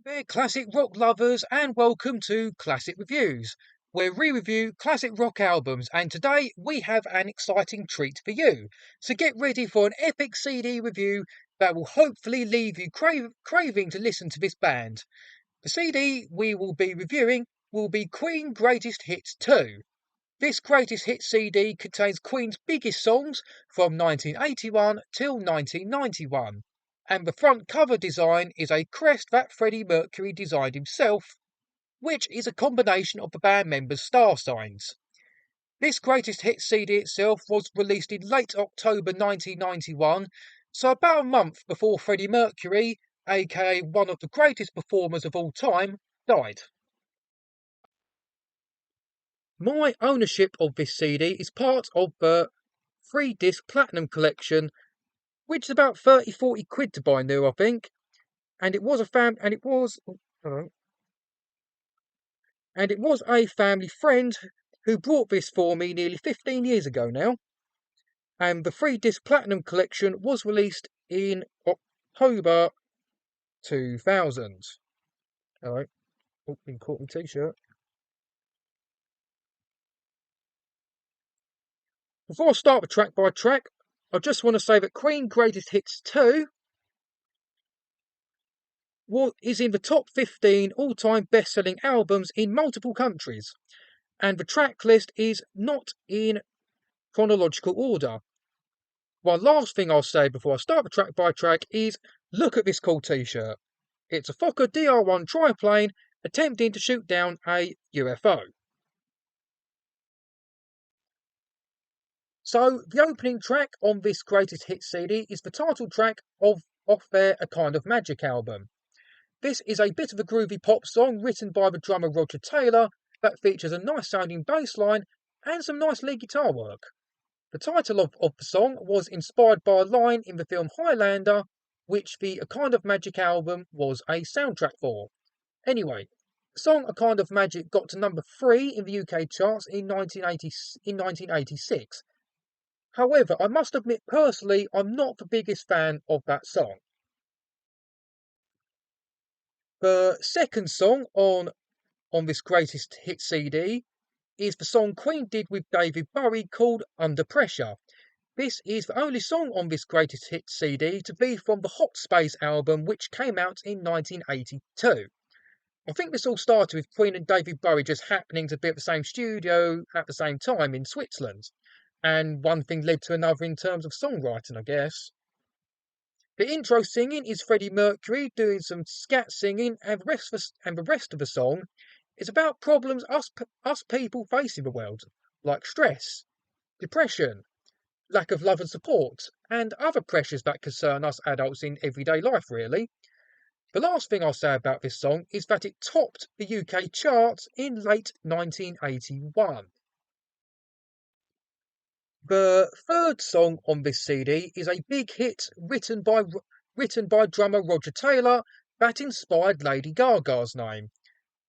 Dear classic rock lovers, and welcome to Classic Reviews, where we review classic rock albums. And today we have an exciting treat for you. So get ready for an epic CD review that will hopefully leave you craving to listen to this band. The CD we will be reviewing will be Queen Greatest Hits 2. This Greatest Hits CD contains Queen's biggest songs from 1981 till 1991, and the front cover design is a crest that Freddie Mercury designed himself, which is a combination of the band members' star signs. This Greatest Hits CD itself was released in late October 1991, so about a month before Freddie Mercury, aka one of the greatest performers of all time, died. My ownership of this CD is part of the 3-disc Platinum collection, which is about 30-40 quid to buy new, I think. And it was a family friend who brought this for me nearly 15 years ago now. And the 3-disc Platinum collection was released in October 2000. Hello. Oh, been caught my t-shirt. Before I start the track by track, I just want to say that Queen Greatest Hits 2 is in the top 15 all-time best-selling albums in multiple countries, and the track list is not in chronological order. One last thing I'll say before I start the track by track is look at this cool t-shirt. It's a Fokker DR-1 triplane attempting to shoot down a UFO. So, the opening track on this Greatest Hits CD is the title track of Off Their A Kind of Magic album. This is a bit of a groovy pop song written by the drummer Roger Taylor that features a nice sounding bass line and some nice lead guitar work. The title of the song was inspired by a line in the film Highlander, which the A Kind of Magic album was a soundtrack for. Anyway, the song A Kind of Magic got to number 3 in the UK charts in 1986. However, I must admit personally, I'm not the biggest fan of that song. The second song on this Greatest Hit CD is the song Queen did with David Bowie called Under Pressure. This is the only song on this Greatest Hit CD to be from the Hot Space album, which came out in 1982. I think this all started with Queen and David Bowie just happening to be at the same studio at the same time in Switzerland. And one thing led to another in terms of songwriting, I guess. The intro singing is Freddie Mercury doing some scat singing, and the rest of the song is about problems us people face in the world, like stress, depression, lack of love and support, and other pressures that concern us adults in everyday life, really. The last thing I'll say about this song is that it topped the UK charts in late 1981. The third song on this CD is a big hit written by drummer Roger Taylor that inspired Lady Gaga's name.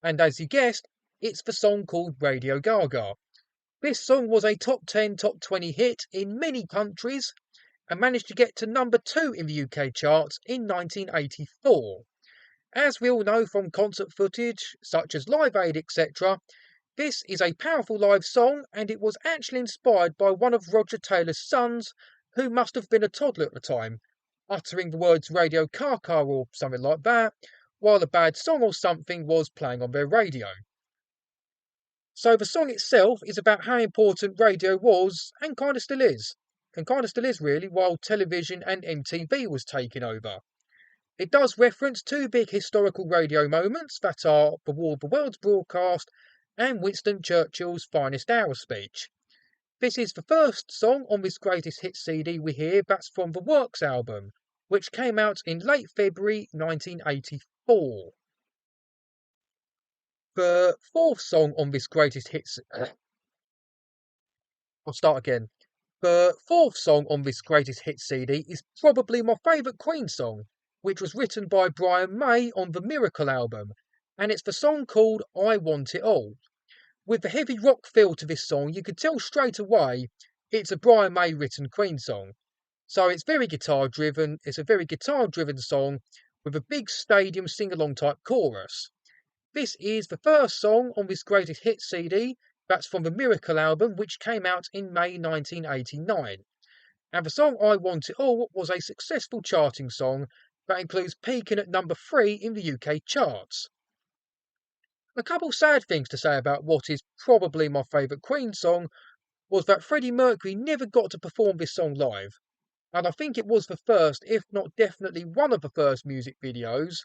And as you guessed, it's the song called Radio Gaga. This song was a top 10, top 20 hit in many countries and managed to get to number 2 in the UK charts in 1984. As we all know from concert footage, such as Live Aid, etc., this is a powerful live song, and it was actually inspired by one of Roger Taylor's sons, who must have been a toddler at the time, uttering the words Radio Kaka or something like that, while a bad song or something was playing on their radio. So the song itself is about how important radio was, and kind of still is. And kind of still is really, while television and MTV was taking over. It does reference 2 big historical radio moments that are the War of the Worlds broadcast and Winston Churchill's Finest Hour speech. This is the first song on this Greatest Hits CD we hear that's from the Works album, which came out in late February 1984. The fourth song on this Greatest Hits... I'll start again. The fourth song on this Greatest Hits CD is probably my favourite Queen song, which was written by Brian May on the Miracle album, and it's the song called I Want It All. With the heavy rock feel to this song, you could tell straight away it's a Brian May written Queen song. So it's very guitar driven, it's a very guitar driven song with a big stadium sing-along type chorus. This is the first song on this greatest hit CD that's from the Miracle album, which came out in May 1989. And the song I Want It All was a successful charting song that includes peaking at number 3 in the UK charts. A couple sad things to say about what is probably my favourite Queen song was that Freddie Mercury never got to perform this song live. And I think it was the first, if not definitely one of the first music videos,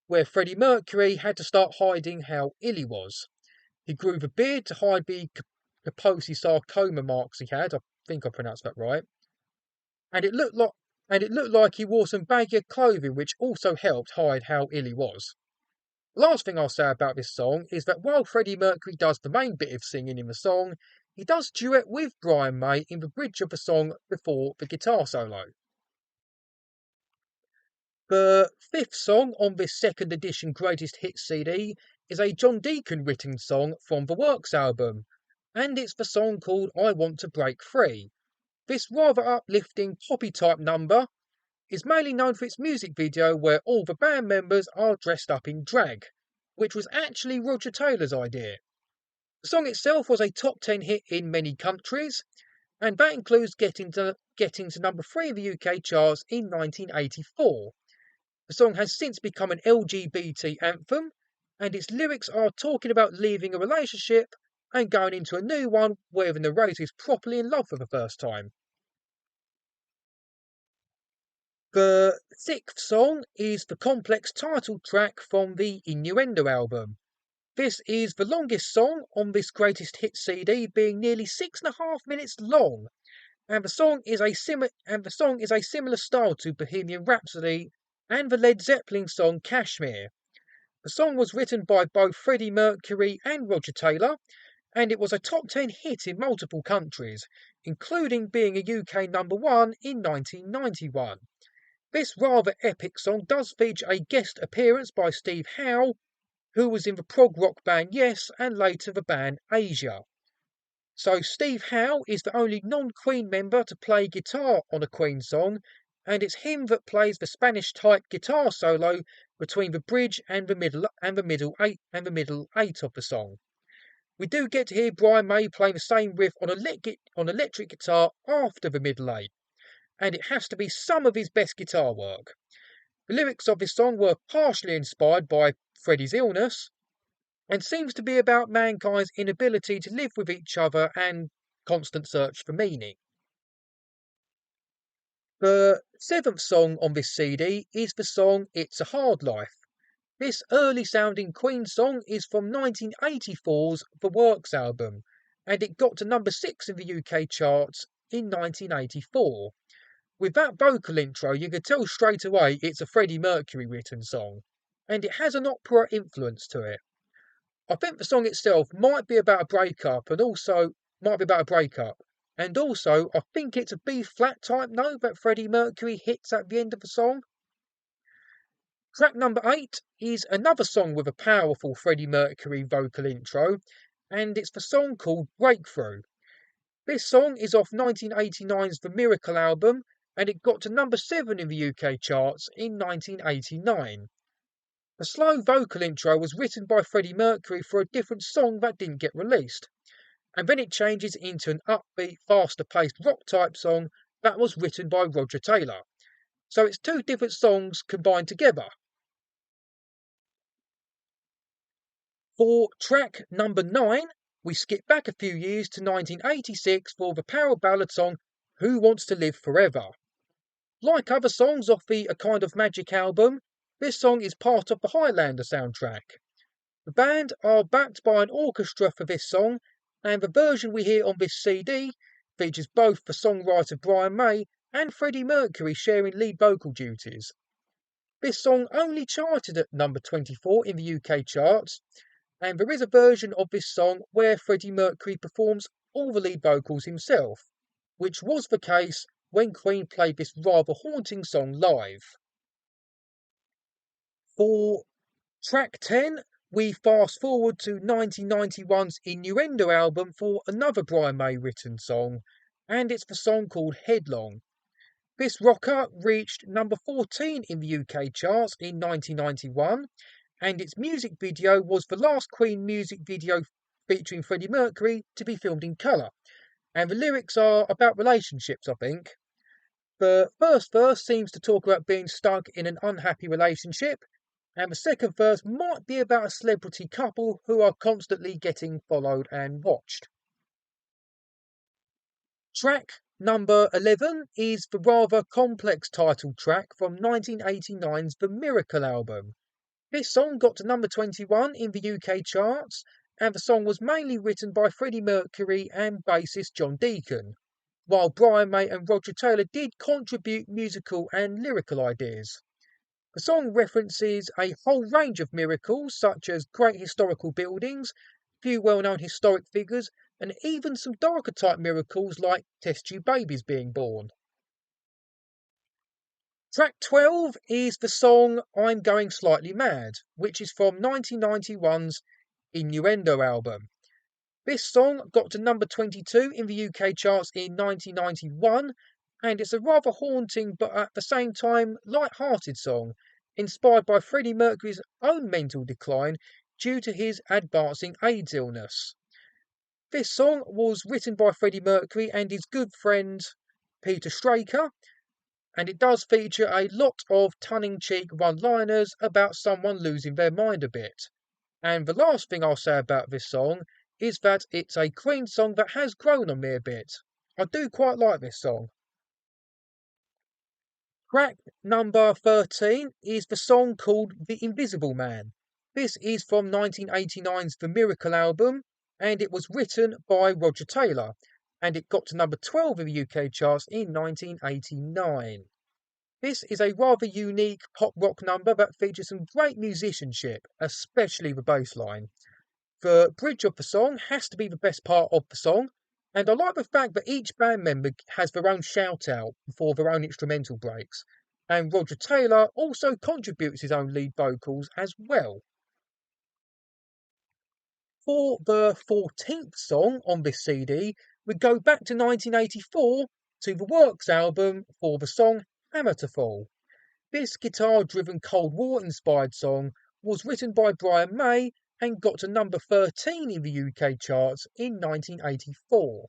where Freddie Mercury had to start hiding how ill he was. He grew the beard to hide the Kaposi sarcoma marks he had. I think I pronounced that right. And it looked like he wore some baggier clothing, which also helped hide how ill he was. Last thing I'll say about this song is that while Freddie Mercury does the main bit of singing in the song, he does duet with Brian May in the bridge of the song before the guitar solo. The fifth song on this second edition Greatest Hits CD is a John Deacon written song from the Works album, and it's the song called I Want to Break Free. This rather uplifting poppy type number is mainly known for its music video where all the band members are dressed up in drag, which was actually Roger Taylor's idea. The song itself was a top 10 hit in many countries, and that includes getting to number 3 in the UK charts in 1984. The song has since become an LGBT anthem, and its lyrics are talking about leaving a relationship and going into a new one where the narrator is properly in love for the first time. The sixth song is the complex title track from the Innuendo album. This is the longest song on this greatest hit CD, being nearly 6.5 minutes long, and the song is a similar style to Bohemian Rhapsody and the Led Zeppelin song Kashmir. The song was written by both Freddie Mercury and Roger Taylor, and it was a top 10 hit in multiple countries, including being a UK number 1 in 1991. This rather epic song does feature a guest appearance by Steve Howe, who was in the prog rock band Yes and later the band Asia. So Steve Howe is the only non-Queen member to play guitar on a Queen song, and it's him that plays the Spanish-type guitar solo between the bridge and the middle eight of the song. We do get to hear Brian May playing the same riff on electric guitar after the middle eight, and it has to be some of his best guitar work. The lyrics of this song were partially inspired by Freddie's illness, and seems to be about mankind's inability to live with each other and constant search for meaning. The seventh song on this CD is the song It's a Hard Life. This early sounding Queen song is from 1984's The Works album, and it got to number 6 in the UK charts in 1984. With that vocal intro, you could tell straight away it's a Freddie Mercury written song, and it has an opera influence to it. I think the song itself might be about a breakup, and also I think it's a B flat type note that Freddie Mercury hits at the end of the song. Track number 8 is another song with a powerful Freddie Mercury vocal intro, and it's the song called Breakthrough. This song is off 1989's The Miracle album, and it got to number 7 in the UK charts in 1989. The slow vocal intro was written by Freddie Mercury for a different song that didn't get released, and then it changes into an upbeat, faster-paced rock-type song that was written by Roger Taylor. So it's two different songs combined together. For track number 9, we skip back a few years to 1986 for the power ballad song Who Wants to Live Forever. Like other songs off the A Kind of Magic album, this song is part of the Highlander soundtrack. The band are backed by an orchestra for this song, and the version we hear on this CD features both the songwriter Brian May and Freddie Mercury sharing lead vocal duties. This song only charted at number 24 in the UK charts, and there is a version of this song where Freddie Mercury performs all the lead vocals himself, which was the case when Queen played this rather haunting song live. For track 10, we fast forward to 1991's Innuendo album for another Brian May written song, and it's the song called Headlong. This rocker reached number 14 in the UK charts in 1991, and its music video was the last Queen music video featuring Freddie Mercury to be filmed in colour. And the lyrics are about relationships, I think. The first verse seems to talk about being stuck in an unhappy relationship, and the second verse might be about a celebrity couple who are constantly getting followed and watched. Track number 11 is the rather complex title track from 1989's The Miracle album. This song got to number 21 in the UK charts, and the song was mainly written by Freddie Mercury and bassist John Deacon, while Brian May and Roger Taylor did contribute musical and lyrical ideas. The song references a whole range of miracles, such as great historical buildings, few well-known historic figures, and even some darker type miracles like test tube babies being born. Track 12 is the song I'm Going Slightly Mad, which is from 1991's Innuendo album. This song got to number 22 in the UK charts in 1991, and it's a rather haunting but at the same time light-hearted song, inspired by Freddie Mercury's own mental decline due to his advancing AIDS illness. This song was written by Freddie Mercury and his good friend Peter Straker, and it does feature a lot of tongue-in-cheek one-liners about someone losing their mind a bit. And the last thing I'll say about this song is that it's a Queen song that has grown on me a bit. I do quite like this song. Track number 13 is the song called The Invisible Man. This is from 1989's The Miracle album, and it was written by Roger Taylor, and it got to number 12 in the UK charts in 1989. This is a rather unique pop rock number that features some great musicianship, especially the bass line. The bridge of the song has to be the best part of the song, and I like the fact that each band member has their own shout out before their own instrumental breaks, and Roger Taylor also contributes his own lead vocals as well. For the 14th song on this CD, we go back to 1984 to the Works album for the song Hammer to Fall. This guitar-driven Cold War-inspired song was written by Brian May and got to number 13 in the UK charts in 1984.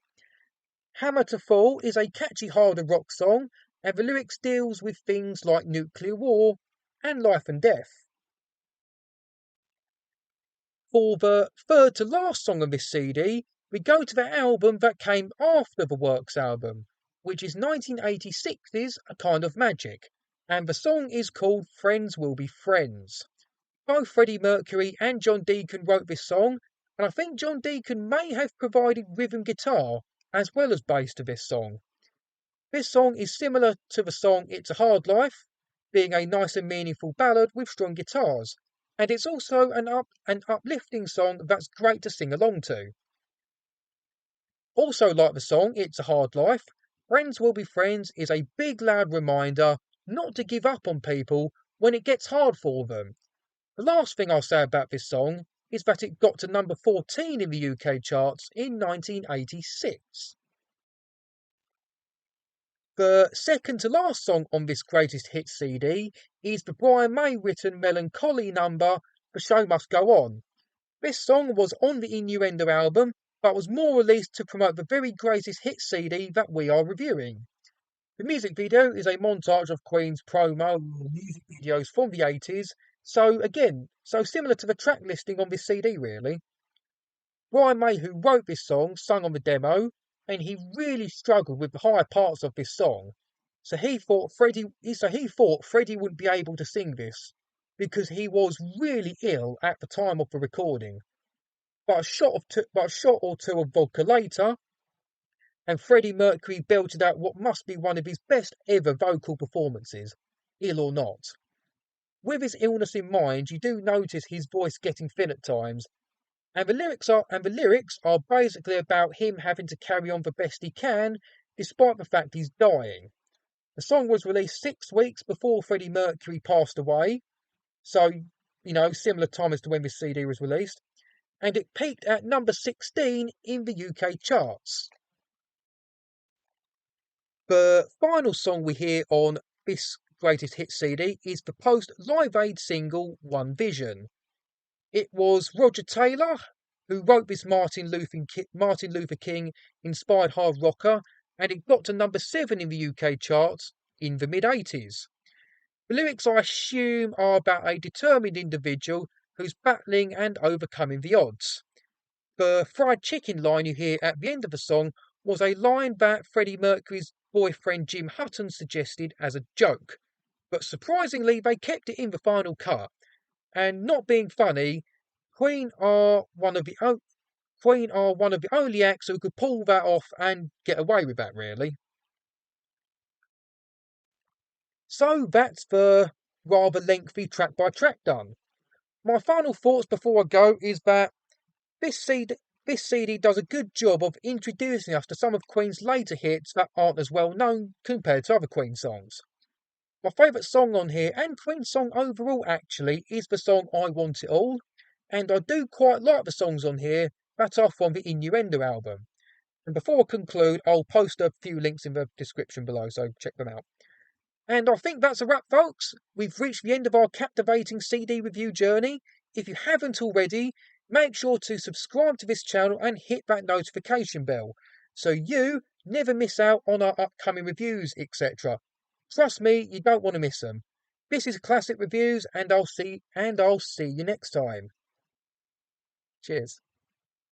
Hammer to Fall is a catchy harder rock song, and the lyrics deals with things like nuclear war and life and death. For the third to last song on this CD, we go to the album that came after the Works album, which is 1986's A Kind of Magic, and the song is called Friends Will Be Friends. Both Freddie Mercury and John Deacon wrote this song, and I think John Deacon may have provided rhythm guitar as well as bass to this song. This song is similar to the song It's a Hard Life, being a nice and meaningful ballad with strong guitars, and it's also an uplifting song that's great to sing along to. Also like the song It's a Hard Life, Friends Will Be Friends is a big loud reminder not to give up on people when it gets hard for them. The last thing I'll say about this song is that it got to number 14 in the UK charts in 1986. The second to last song on this greatest hits CD is the Brian May written melancholy number The Show Must Go On. This song was on the Innuendo album, but was more released to promote the very greatest hits CD that we are reviewing. The music video is a montage of Queen's promo music videos from the 80s, so similar to the track listing on this CD really. Brian May, who wrote this song, sung on the demo, and he really struggled with the higher parts of this song. So he thought Freddie wouldn't be able to sing this because he was really ill at the time of the recording. But a shot or two of vodka later, and Freddie Mercury belted out what must be one of his best ever vocal performances, ill or not. With his illness in mind, you do notice his voice getting thin at times, and the lyrics are basically about him having to carry on the best he can, despite the fact he's dying. The song was released 6 weeks before Freddie Mercury passed away, so similar time as to when this CD was released, and it peaked at number 16 in the UK charts. The final song we hear on this greatest hit CD is the post Live Aid single One Vision. It was Roger Taylor who wrote this Martin Luther King inspired hard rocker, and it got to number 7 in the UK charts in the mid 80s. The lyrics, I assume, are about a determined individual who's battling and overcoming the odds. The fried chicken line you hear at the end of the song was a line that Freddie Mercury's boyfriend Jim Hutton suggested as a joke. But surprisingly, they kept it in the final cut. And not being funny, Queen are one of the only acts who could pull that off and get away with that, really. So that's the rather lengthy track by track done. My final thoughts before I go is that This CD, this CD does a good job of introducing us to some of Queen's later hits that aren't as well known compared to other Queen songs. My favourite song on here, and Queen song overall actually, is the song I Want It All, and I do quite like the songs on here that are from the Innuendo album. And before I conclude, I'll post a few links in the description below, so check them out. And I think that's a wrap, folks. We've reached the end of our captivating CD review journey. If you haven't already, make sure to subscribe to this channel and hit that notification bell so you never miss out on our upcoming reviews, etc. Trust me, you don't want to miss them. This is Classic Reviews, and I'll see you next time. Cheers.